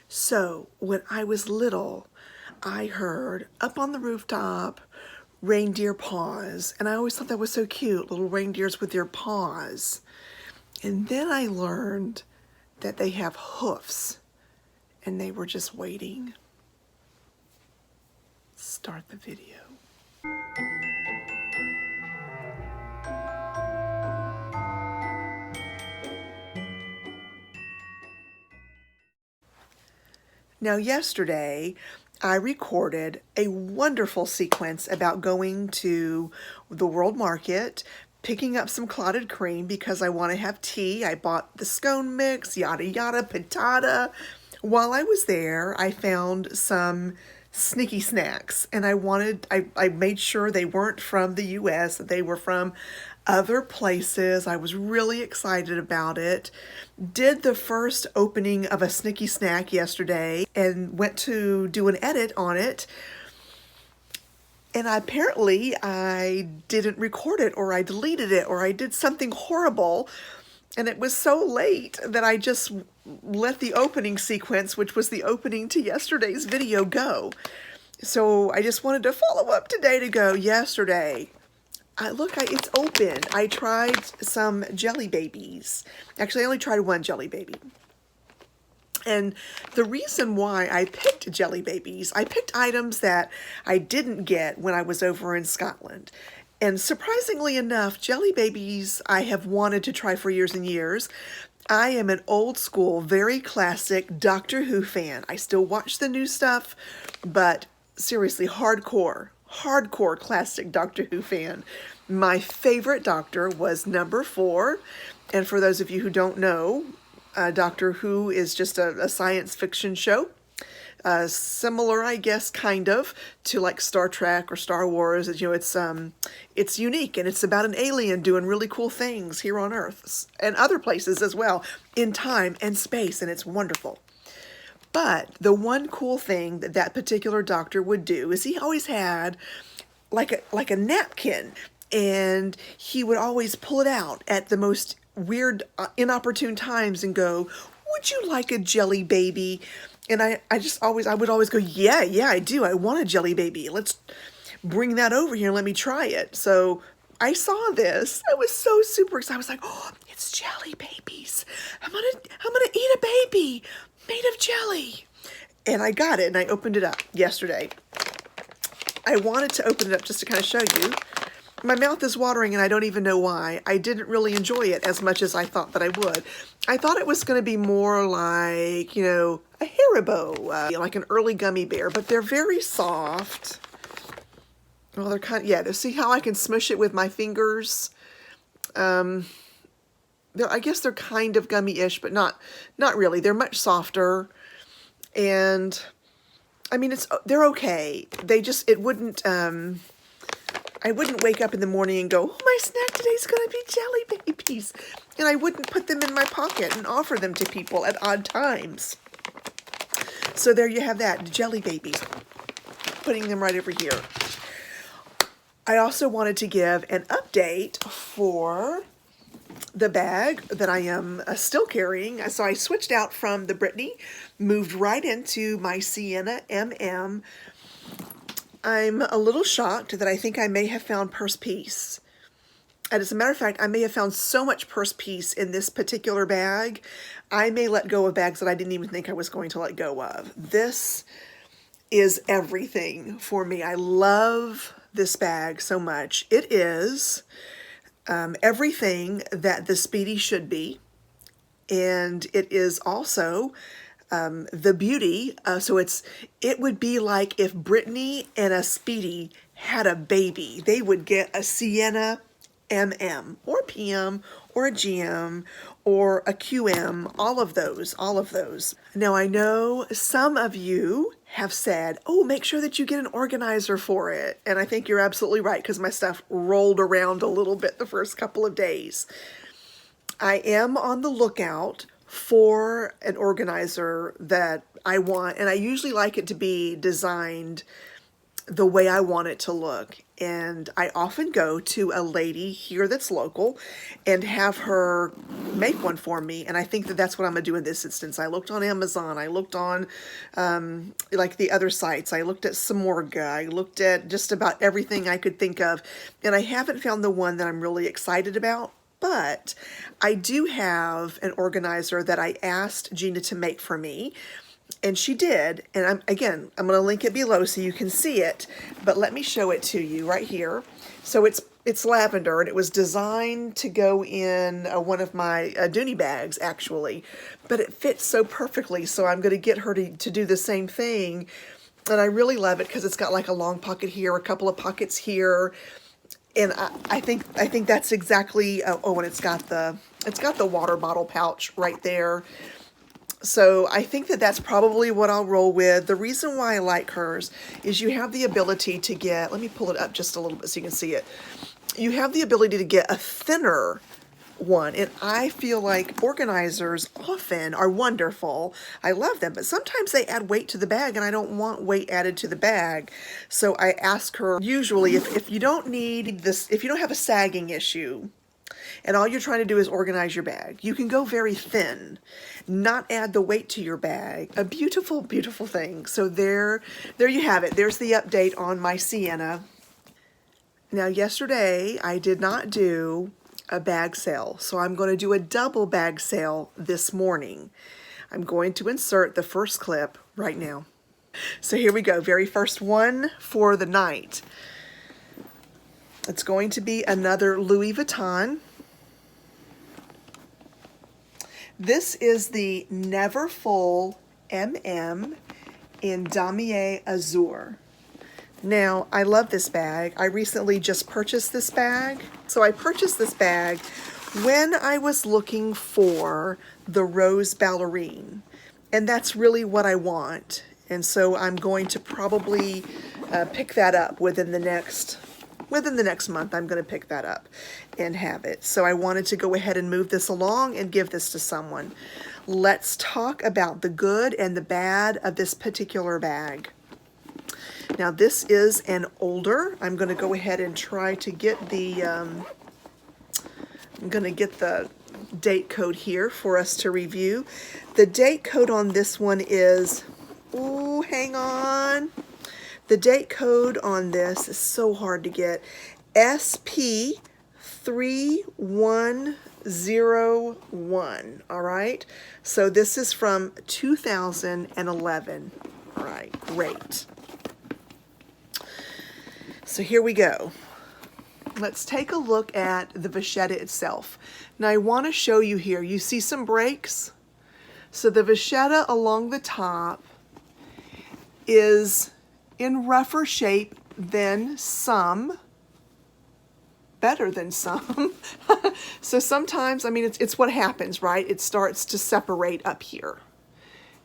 So when I was little, I heard up on the rooftop reindeer paws, and I always thought that was so cute, little reindeers with their paws. And then I learned that they have hoofs, and they were just waiting. Start the video. Now yesterday, I recorded a wonderful sequence about going to the World Market, picking up some clotted cream because I want to have tea. I bought the scone mix, yada yada, patata. While I was there, I found some sneaky snacks, and I made sure they weren't from the US, that they were from other places. I was really excited about it. Did the first opening of a sneaky snack yesterday and went to do an edit on it. And apparently I didn't record it, or I deleted it, or I did something horrible. And it was so late that I just let the opening sequence, which was the opening to yesterday's video, go. So I just wanted to follow up today to go yesterday. It's open. I tried some jelly babies. Actually, I only tried one jelly baby. And the reason why I picked jelly babies, I picked items that I didn't get when I was over in Scotland. And surprisingly enough, jelly babies I have wanted to try for years and years. I am an old school, very classic Doctor Who fan. I still watch the new stuff, but seriously, hardcore classic Doctor Who fan. My favorite Doctor was number 4. And for those of you who don't know, Doctor Who is just a science fiction show. Similar, I guess, kind of, to like Star Trek or Star Wars. You know, it's unique, and it's about an alien doing really cool things here on Earth and other places as well, in time and space, and it's wonderful. But the one cool thing that that particular doctor would do is he always had like a napkin, and he would always pull it out at the most weird, inopportune times and go, "Would you like a jelly baby?" And I would always go, yeah, I do. I want a jelly baby. Let's bring that over here and let me try it. So I saw this. I was so super excited. I was like, "Oh, it's jelly babies. I'm gonna eat a baby made of jelly." And I got it, and I opened it up yesterday. I wanted to open it up just to kind of show you. My mouth is watering, and I don't even know why. I didn't really enjoy it as much as I thought that I would. I thought it was going to be more like, you know, a Haribo, like an early gummy bear, but they're very soft. Well, they're kind of, yeah, see how I can smush it with my fingers? I guess they're kind of gummy-ish, but not really. They're much softer, and I mean, they're okay. It wouldn't, I wouldn't wake up in the morning and go, "Oh, my snack today's going to be jelly babies." And I wouldn't put them in my pocket and offer them to people at odd times. So there you have that, jelly babies. Putting them right over here. I also wanted to give an update for the bag that I am still carrying. So I switched out from the Brittany, moved right into my Sienna MM. I'm a little shocked that I think I may have found purse piece. And as a matter of fact, I may have found so much purse piece in this particular bag, I may let go of bags that I didn't even think I was going to let go of. This is everything for me. I love this bag so much. It is everything that the Speedy should be. And it is also the beauty. So it would be like if Brittany and a Speedy had a baby. They would get a Sienna MM or PM or a GM or a QM, all of those. Now I know some of you have said, "Oh, make sure that you get an organizer for it." And I think you're absolutely right, because my stuff rolled around a little bit the first couple of days. I am on the lookout for an organizer that I want, and I usually like it to be designed the way I want it to look. and I often go to a lady here that's local and have her make one for me, and I think that that's what I'm gonna do in this instance. I looked on Amazon, I looked on like the other sites, I looked at Samorga, I looked at just about everything I could think of, and I haven't found the one that I'm really excited about. But I do have an organizer that I asked Gina to make for me, and she did, and I'm going to link it below so you can see it, but let me show it to you right here. So it's lavender, and it was designed to go in one of my Dooney bags, actually, but it fits so perfectly, so I'm going to get her to do the same thing, and I really love it because it's got like a long pocket here, a couple of pockets here, and I think that's exactly, oh, and it's got the water bottle pouch right there. So I think that that's probably what I'll roll with. The reason why I like hers is you have the ability to get, let me pull it up just a little bit so you can see it. You have the ability to get a thinner one, and I feel like organizers often are wonderful. I love them, but sometimes they add weight to the bag, and I don't want weight added to the bag. So I ask her, usually if you don't need this, if you don't have a sagging issue, and all you're trying to do is organize your bag, you can go very thin, not add the weight to your bag. A beautiful, beautiful thing. So there you have it. There's the update on my Sienna. Now, yesterday I did not do a bag sale, so I'm going to do a double bag sale this morning. I'm going to insert the first clip right now. So here we go. Very first one for the night. It's going to be another Louis Vuitton. This is the Never Full MM in Damier Azur. Now, I love this bag. I recently just purchased this bag. So I purchased this bag when I was looking for the rose ballerine, and that's really what I want. And so I'm going to probably pick that up within the next month. I'm going to pick that up and have it. So I wanted to go ahead and move this along and give this to someone. Let's talk about the good and the bad of this particular bag. Now, this is an older. I'm going to go ahead and try to get the I'm going to get the date code here for us to review. The date code on this one is, oh, hang on. The date code on this is so hard to get. SP3101. All right. So this is from 2011. All right. Great. So here we go. Let's take a look at the vachetta itself. Now I want to show you here. You see some breaks? So the vachetta along the top is in rougher shape than some, better than some. So sometimes, I mean, it's what happens, right? It starts to separate up here,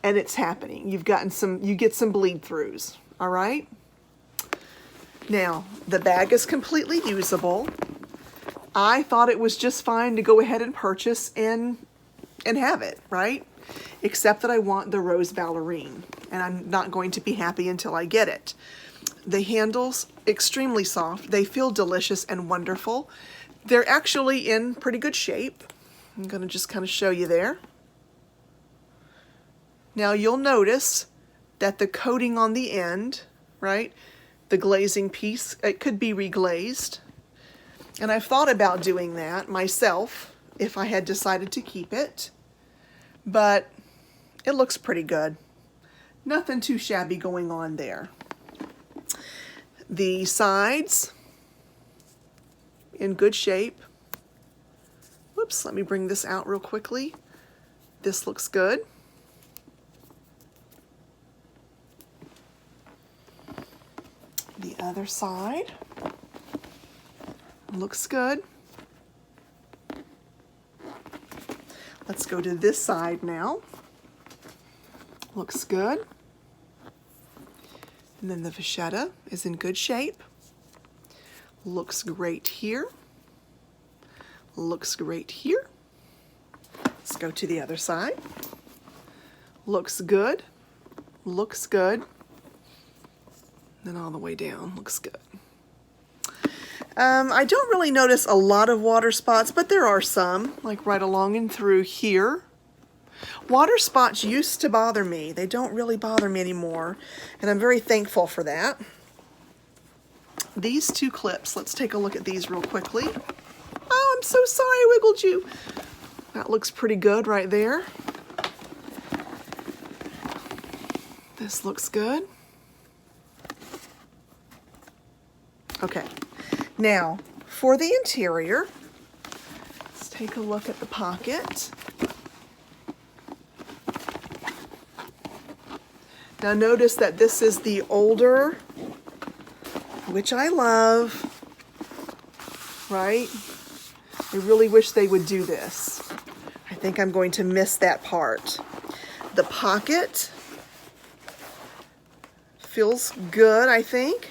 and it's happening. You get some bleed throughs, all right? Now, the bag is completely usable. I thought it was just fine to go ahead and purchase and have it, right? Except that I want the rose ballerine, and I'm not going to be happy until I get it. The handles, extremely soft. They feel delicious and wonderful. They're actually in pretty good shape. I'm going to just kind of show you there. Now you'll notice that the coating on the end, right? The glazing piece, it could be reglazed. And I've thought about doing that myself if I had decided to keep it. But it looks pretty good. Nothing too shabby going on there. The sides, in good shape. Whoops, let me bring this out real quickly. This looks good. The other side looks good. Let's go to this side now. Looks good. And then the vachetta is in good shape. Looks great here. Looks great here. Let's go to the other side. Looks good. Looks good. Then all the way down. Looks good. I don't really notice a lot of water spots, but there are some, like right along and through here. Water spots used to bother me. They don't really bother me anymore, and I'm very thankful for that. These two clips, let's take a look at these real quickly. Oh, I'm so sorry I wiggled you. That looks pretty good right there. This looks good. Okay, now for the interior, let's take a look at the pocket. Now notice that this is the older, which I love, right? I really wish they would do this. I think I'm going to miss that part. The pocket feels good, I think.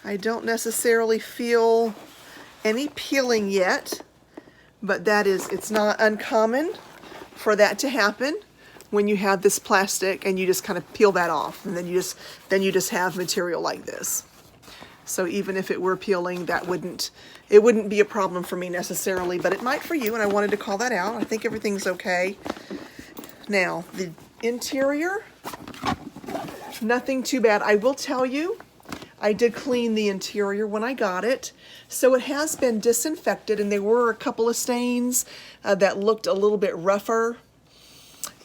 I don't necessarily feel any peeling yet, but it's not uncommon for that to happen when you have this plastic and you just kind of peel that off, and then you just have material like this. So even if it were peeling, it wouldn't be a problem for me necessarily, but it might for you, and I wanted to call that out. I think everything's okay. Now, the interior, nothing too bad. I will tell you, I did clean the interior when I got it, so it has been disinfected, and there were a couple of stains that looked a little bit rougher,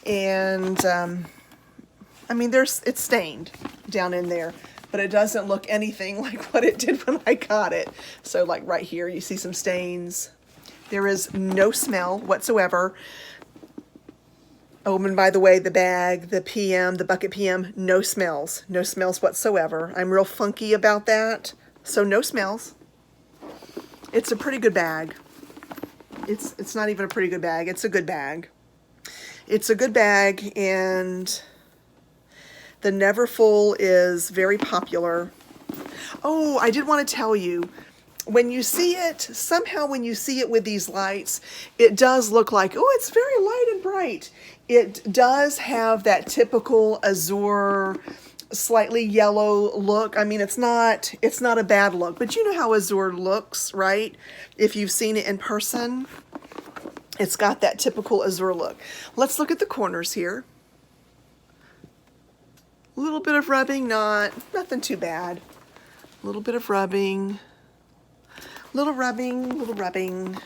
and I mean, it's stained down in there, but it doesn't look anything like what it did when I got it. So like right here, you see some stains. There is no smell whatsoever. Oh, and by the way, the bag, the PM, the bucket PM, no smells whatsoever. I'm real funky about that, so no smells. It's a pretty good bag. It's not even a pretty good bag, it's a good bag. It's a good bag, and the Never Full is very popular. Oh, I did want to tell you, when you see it, somehow when you see it with these lights, it does look like, oh, it's very light and bright. It does have that typical azure, slightly yellow look. I mean, it's not a bad look, but you know how azure looks, right? If you've seen it in person, it's got that typical azure look. Let's look at the corners here. A little bit of rubbing, nothing too bad. A little bit of rubbing. Little rubbing, little rubbing.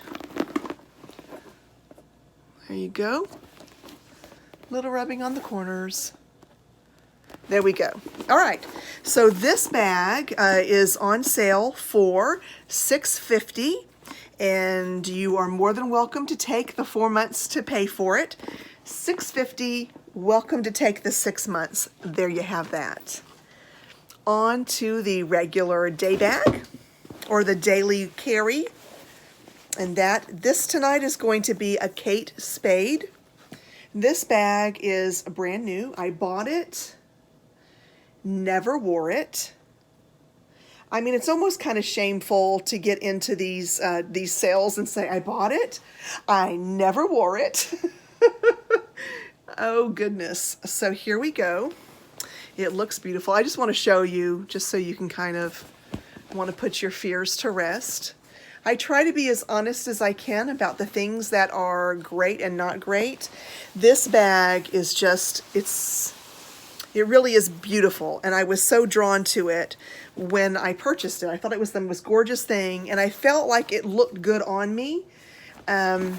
There you go. Little rubbing on the corners. There we go. All right, so this bag is on sale for $6.50, and you are more than welcome to take the 4 months to pay for it. $6.50, welcome to take the 6 months. There you have that. On to the regular day bag, or the daily carry, and this tonight is going to be a Kate Spade. This bag is brand new. I bought it, never wore it. I mean, it's almost kind of shameful to get into these sales and say, I bought it, I never wore it. Oh goodness. So here we go. It looks beautiful. I just want to show you, just so you can kind of want to put your fears to rest. I try to be as honest as I can about the things that are great and not great. This bag is just, it really is beautiful, and I was so drawn to it when I purchased it. I thought it was the most gorgeous thing, and I felt like it looked good on me. I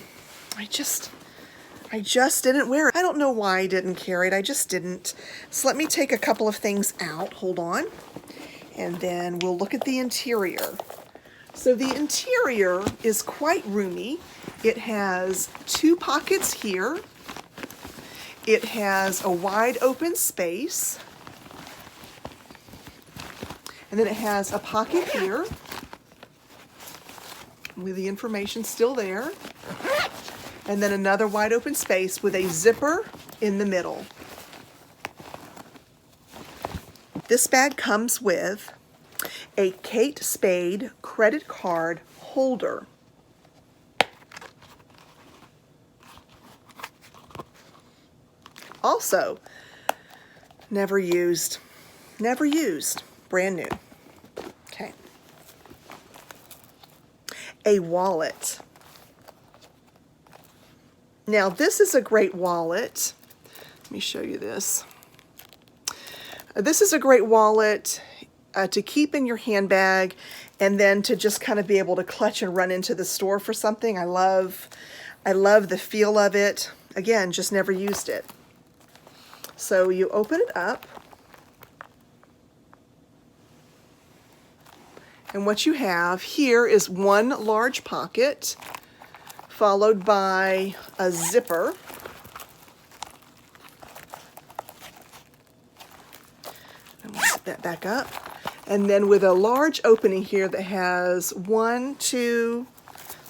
just didn't wear it. I don't know why I didn't carry it. I just didn't. So let me take a couple of things out. Hold on. And then we'll look at the interior. So the interior is quite roomy. It has 2 pockets here. It has a wide open space. And then it has a pocket here with the information still there. And then another wide open space with a zipper in the middle. This bag comes with a Kate Spade credit card holder. Also, never used, brand new. Okay. a wallet. Now this is a great wallet. Let me show you this. This is a great wallet to keep in your handbag, and then to just kind of be able to clutch and run into the store for something. I love the feel of it. Again, just never used it. So you open it up, and what you have here is one large pocket, followed by a zipper. And we'll set that back up. And then with a large opening here that has 1, 2,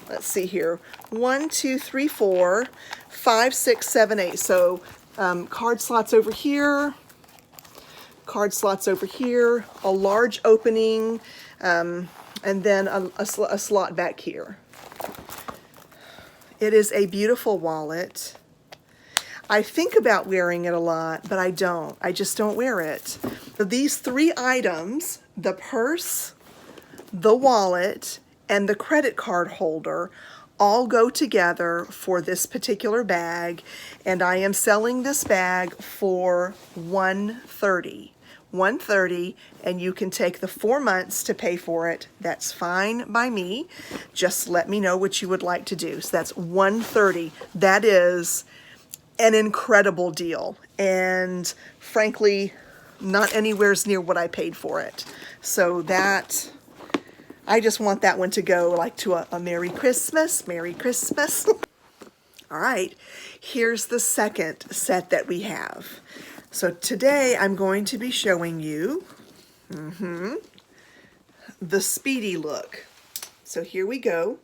let's see here, 1, 2, 3, 4, 5, 6, 7, 8. So card slots over here, card slots over here, a large opening, and then a slot back here. It is a beautiful wallet. I think about wearing it a lot, but I don't. I just don't wear it. So these 3 items, the purse, the wallet, and the credit card holder, all go together for this particular bag, and I am selling this bag for $130. $130, and you can take the 4 months to pay for it. That's fine by me. Just let me know what you would like to do. So that's $130. That is an incredible deal, and frankly, not anywhere near what I paid for it. So that, I just want that one to go like to a Merry Christmas, Merry Christmas. All right, here's the second set that we have. So today I'm going to be showing you the Speedy look. So here we go.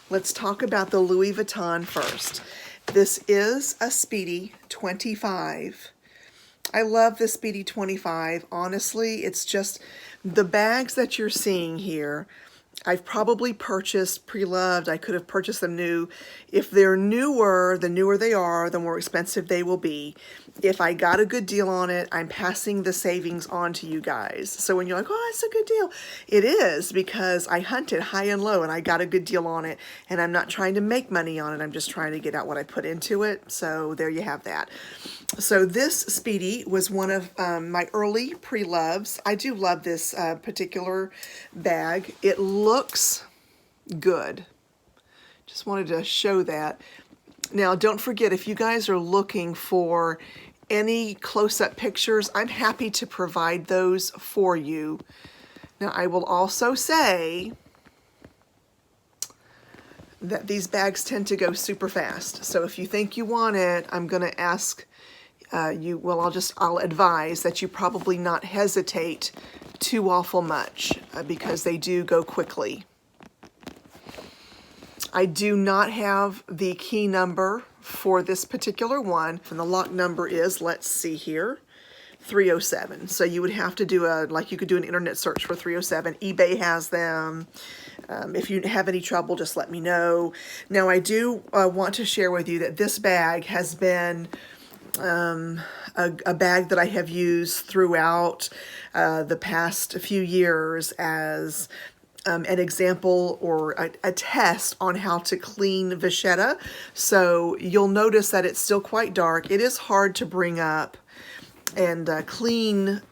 Let's talk about the Louis Vuitton first. This is a Speedy 25. I love the Speedy 25. Honestly, it's just the bags that you're seeing here. I've probably purchased pre-loved. I could have purchased them new. If they're newer, the newer they are, the more expensive they will be. If I got a good deal on it, I'm passing the savings on to you guys. So when you're like, oh, it's a good deal, it is, because I hunted high and low and I got a good deal on it, and I'm not trying to make money on it. I'm just trying to get out what I put into it. So there you have that. So this Speedy was one of my early pre-loves. I do love this particular bag. It looks good. Just wanted to show that. Now, don't forget, if you guys are looking for any close-up pictures, I'm happy to provide those for you. Now, I will also say that these bags tend to go super fast. So if you think you want it, I'm going to ask you, well, I'll advise that you probably not hesitate too awful much because they do go quickly. I do not have the key number for this particular one, and the lock number is, let's see here, 307. So you would have to do like you could do an internet search for 307. eBay has them. If you have any trouble, just let me know. Now, I do want to share with you that this bag has been a bag that I have used throughout the past few years as an example or a test on how to clean vachetta. So you'll notice that it's still quite dark. It is hard to bring up and clean,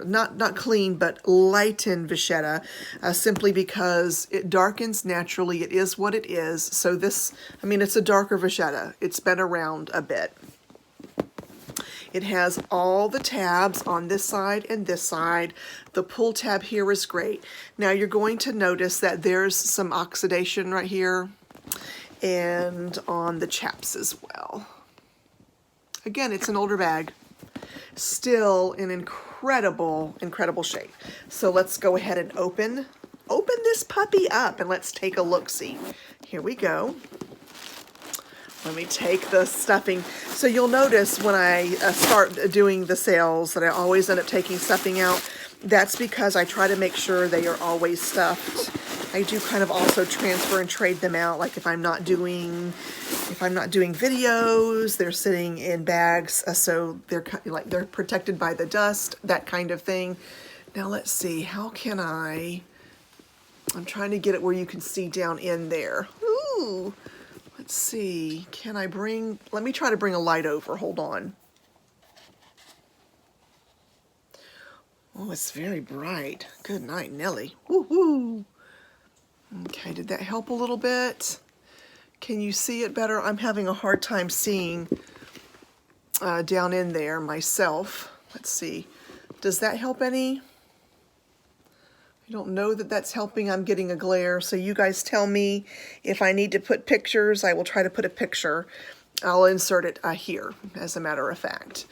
not clean, but lighten vachetta simply because it darkens naturally. It is what it is. So this, I mean, it's a darker vachetta. It's been around a bit. It has all the tabs on this side and this side. The pull tab here is great. Now you're going to notice that there's some oxidation right here and on the chaps as well. Again, it's an older bag. Still in incredible shape. So let's go ahead and open this puppy up and let's take a look-see. Here we go. Let me take the stuffing. So you'll notice when I start doing the sales that I always end up taking stuffing out. That's because I try to make sure they are always stuffed. I do kind of also transfer and trade them out. Like if I'm not doing videos, they're sitting in bags, so they're protected by the dust, that kind of thing. Now let's see, how can I I'm trying to get it where you can see down in there. Ooh, let's see. Can I bring, let me try to bring a light over. Hold on. Oh, it's very bright. Good night, Nelly. Woohoo! Okay, did that help a little bit? Can you see it better? I'm having a hard time seeing down in there myself. Let's see. Does that help any? I don't know that that's helping. I'm getting a glare. So you guys tell me if I need to put pictures. I will try to put a picture. I'll insert it here, as a matter of fact.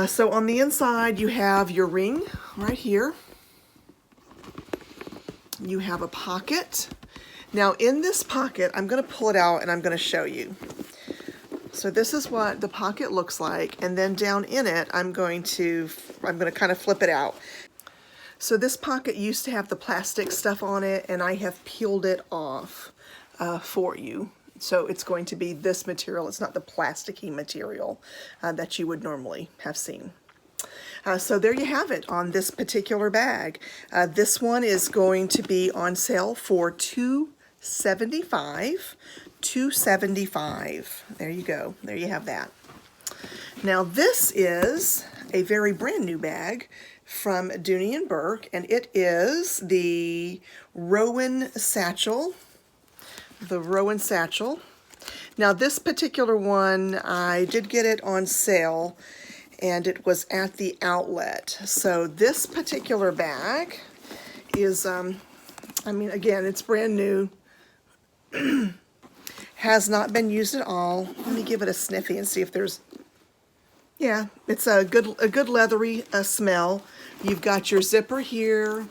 So on the inside, you have your ring right here. You have a pocket. Now in this pocket, I'm going to pull it out and I'm going to show you. So this is what the pocket looks like, and then down in it, I'm going to kind of flip it out. So this pocket used to have the plastic stuff on it, and I have peeled it off for you. So it's going to be this material. It's not the plasticky material that you would normally have seen. So there you have it on this particular bag. This one is going to be on sale for $275. $275. There you go. There you have that. Now this is a very brand new bag from Dooney Bourke, and it is the Rowan satchel. The Rowan satchel. Now this particular one, I did get it on sale, and it was at the outlet. So this particular bag is, I mean, again, it's brand new. Has not been used at all. Let me give it a sniffy and see if there's, yeah, it's a good leathery smell. You've got your zipper here.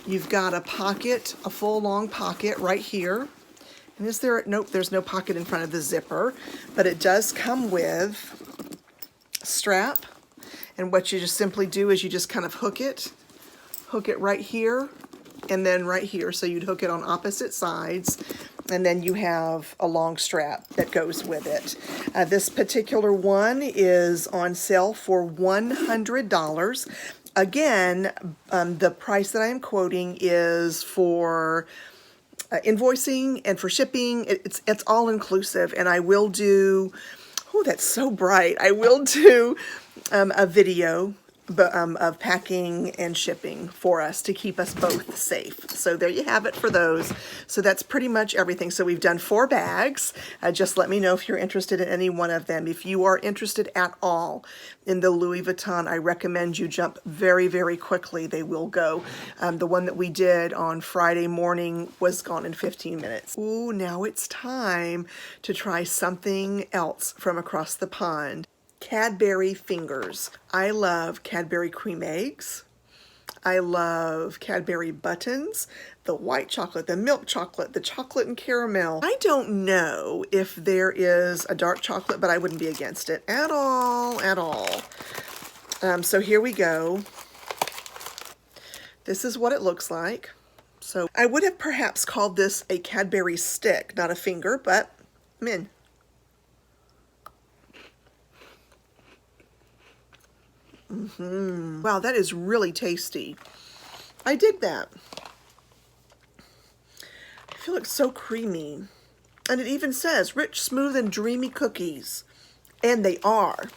You've got a pocket, a full long pocket right here. And is there, nope, there's no pocket in front of the zipper, but it does come with a strap. And what you just simply do is you just kind of hook it right here and then right here. So you'd hook it on opposite sides, and then you have a long strap that goes with it. This particular one is on sale for $100. Again, the price that I am quoting is for invoicing and for shipping. It's all inclusive, and I will do, oh, that's so bright. I will do a video of packing and shipping for us to keep us both safe. So there you have it for those. So that's pretty much everything. So we've done 4 bags. Just let me know if you're interested in any one of them. If you are interested at all in the Louis Vuitton, I recommend you jump very, very quickly. They will go. The one that we did on Friday morning was gone in 15 minutes. Ooh, now it's time to try something else from across the pond. Cadbury fingers. I love Cadbury cream eggs. I love Cadbury buttons, the white chocolate, the milk chocolate, the chocolate and caramel. I don't know if there is a dark chocolate, but I wouldn't be against it at all, at all. So here we go. This is what it looks like. So I would have perhaps called this a Cadbury stick, not a finger, but I'm in. Wow, that is really tasty. I dig that. I feel it's so creamy. And it even says rich, smooth, and dreamy cookies. And they are.